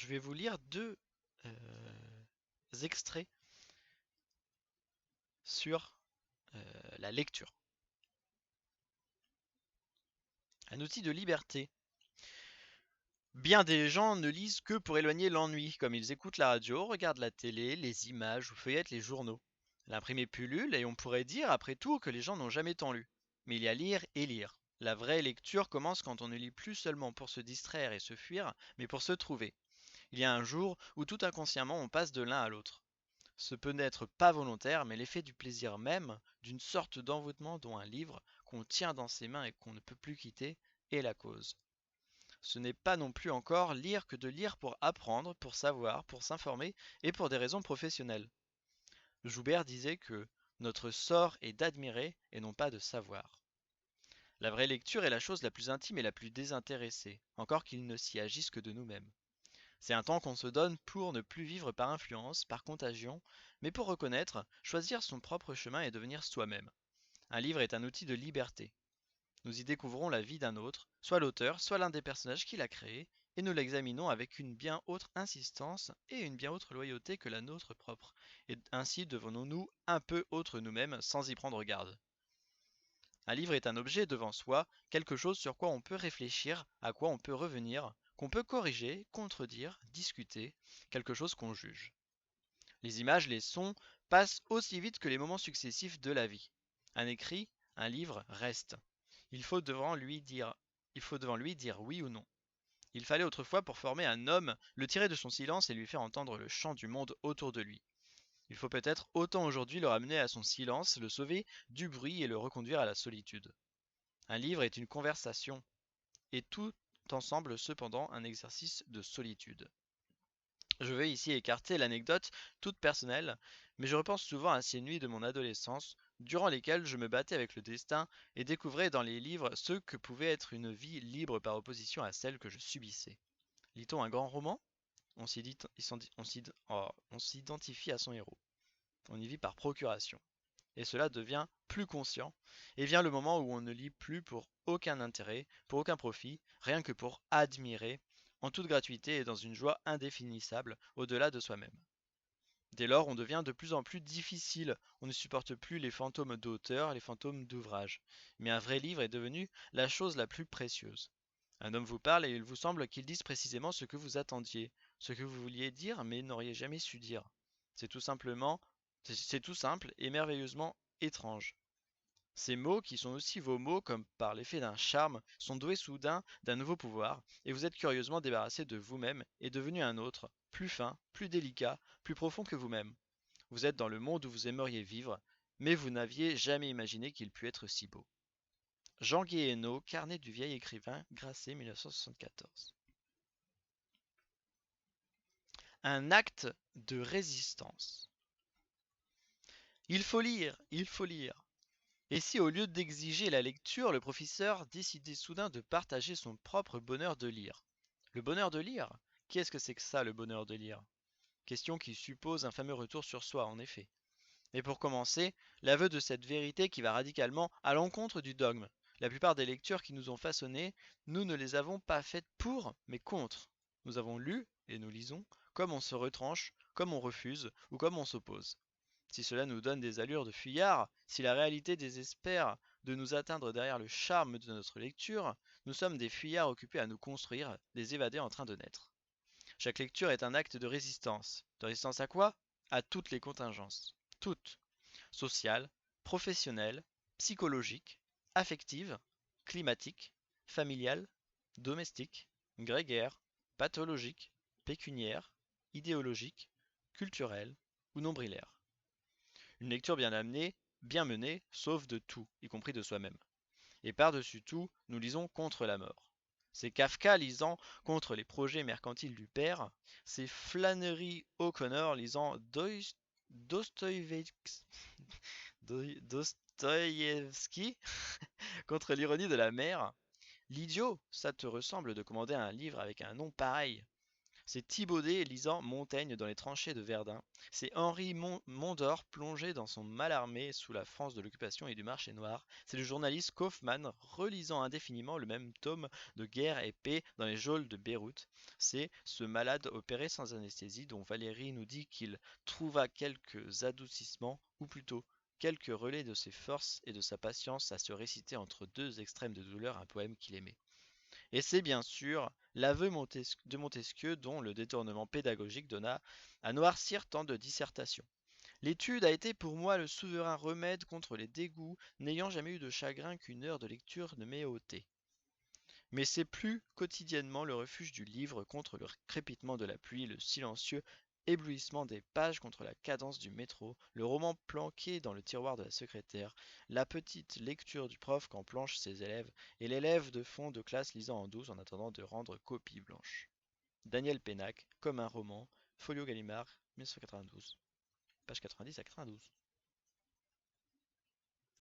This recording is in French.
je vais vous lire deux extraits sur la lecture. Un outil de liberté. Bien des gens ne lisent que pour éloigner l'ennui, comme ils écoutent la radio, regardent la télé, les images ou feuillettent les journaux. L'imprimé pullule et on pourrait dire après tout que les gens n'ont jamais tant lu. Mais il y a lire et lire. La vraie lecture commence quand on ne lit plus seulement pour se distraire et se fuir, mais pour se trouver. Il y a un jour où tout inconsciemment on passe de l'un à l'autre. Ce peut n'être pas volontaire, mais l'effet du plaisir même, d'une sorte d'envoûtement dont un livre, qu'on tient dans ses mains et qu'on ne peut plus quitter, est la cause. Ce n'est pas non plus encore lire que de lire pour apprendre, pour savoir, pour s'informer et pour des raisons professionnelles. Joubert disait que notre sort est d'admirer et non pas de savoir. La vraie lecture est la chose la plus intime et la plus désintéressée, encore qu'il ne s'y agisse que de nous-mêmes. C'est un temps qu'on se donne pour ne plus vivre par influence, par contagion, mais pour reconnaître, choisir son propre chemin et devenir soi-même. Un livre est un outil de liberté. Nous y découvrons la vie d'un autre, soit l'auteur, soit l'un des personnages qui l'a créé, et nous l'examinons avec une bien autre insistance et une bien autre loyauté que la nôtre propre, et ainsi devenons-nous un peu autres nous-mêmes sans y prendre garde. Un livre est un objet devant soi, quelque chose sur quoi on peut réfléchir, à quoi on peut revenir, qu'on peut corriger, contredire, discuter, quelque chose qu'on juge. Les images, les sons passent aussi vite que les moments successifs de la vie. Un écrit, un livre reste. Il faut devant lui dire, il faut devant lui dire oui ou non. Il fallait autrefois pour former un homme le tirer de son silence et lui faire entendre le chant du monde autour de lui. Il faut peut-être autant aujourd'hui le ramener à son silence, le sauver du bruit et le reconduire à la solitude. Un livre est une conversation, et tout ensemble cependant un exercice de solitude. Je vais ici écarter l'anecdote toute personnelle, mais je repense souvent à ces nuits de mon adolescence, durant lesquelles je me battais avec le destin et découvrais dans les livres ce que pouvait être une vie libre par opposition à celle que je subissais. Lit-on un grand roman? On s'identifie à son héros. On y vit par procuration. Et cela devient plus conscient, et vient le moment où on ne lit plus pour aucun intérêt, pour aucun profit, rien que pour admirer, en toute gratuité et dans une joie indéfinissable, au-delà de soi-même. Dès lors, on devient de plus en plus difficile, on ne supporte plus les fantômes d'auteur, les fantômes d'ouvrage. Mais un vrai livre est devenu la chose la plus précieuse. Un homme vous parle et il vous semble qu'il dise précisément ce que vous attendiez, ce que vous vouliez dire mais n'auriez jamais su dire. C'est tout simplement, c'est tout simple et merveilleusement étrange. Ces mots, qui sont aussi vos mots comme par l'effet d'un charme, sont doués soudain d'un nouveau pouvoir, et vous êtes curieusement débarrassé de vous-même et devenu un autre, plus fin, plus délicat, plus profond que vous-même. Vous êtes dans le monde où vous aimeriez vivre, mais vous n'aviez jamais imaginé qu'il pût être si beau. Jean Guéhenno, Carnet du vieil écrivain, Grasset 1974. Un acte de résistance. Il faut lire, il faut lire. Et si au lieu d'exiger la lecture, le professeur décidait soudain de partager son propre bonheur de lire? Le bonheur de lire? Qu'est-ce que c'est que ça, le bonheur de lire? Question qui suppose un fameux retour sur soi, en effet. Et pour commencer, l'aveu de cette vérité qui va radicalement à l'encontre du dogme. La plupart des lectures qui nous ont façonnés, nous ne les avons pas faites pour, mais contre. Nous avons lu, et nous lisons, comme on se retranche, comme on refuse, ou comme on s'oppose. Si cela nous donne des allures de fuyards, si la réalité désespère de nous atteindre derrière le charme de notre lecture, nous sommes des fuyards occupés à nous construire, des évadés en train de naître. Chaque lecture est un acte de résistance. De résistance à quoi? À toutes les contingences. Toutes. Sociales, professionnelles, psychologiques, affectives, climatiques, familiales, domestiques, grégaires, pathologiques, pécuniaires, idéologiques, culturelles ou nombrilaires. Une lecture bien amenée, bien menée, sauve de tout, y compris de soi-même. Et par-dessus tout, nous lisons contre la mort. C'est Kafka lisant contre les projets mercantiles du père, c'est Flannery O'Connor lisant Dostoïevski contre l'ironie de la mère. L'idiot, ça te ressemble de commander un livre avec un nom pareil. C'est Thibaudet lisant Montaigne dans les tranchées de Verdun. C'est Henri Mondor plongé dans son Mallarmé sous la France de l'occupation et du marché noir. C'est le journaliste Kaufmann relisant indéfiniment le même tome de Guerre et Paix dans les geôles de Beyrouth. C'est ce malade opéré sans anesthésie dont Valérie nous dit qu'il trouva quelques adoucissements, ou plutôt quelques relais de ses forces et de sa patience à se réciter entre deux extrêmes de douleur un poème qu'il aimait. Et c'est bien sûr l'aveu de Montesquieu dont le détournement pédagogique donna à noircir tant de dissertations. L'étude a été pour moi le souverain remède contre les dégoûts, n'ayant jamais eu de chagrin qu'une heure de lecture ne m'ait ôté. Mais c'est plus quotidiennement le refuge du livre contre le crépitement de la pluie, le silencieux éblouissement des pages contre la cadence du métro, le roman planqué dans le tiroir de la secrétaire, la petite lecture du prof quand planchent ses élèves, et l'élève de fond de classe lisant en douce en attendant de rendre copie blanche. Daniel Pénac, comme un roman, Folio Gallimard, 1992, page 90 à 92.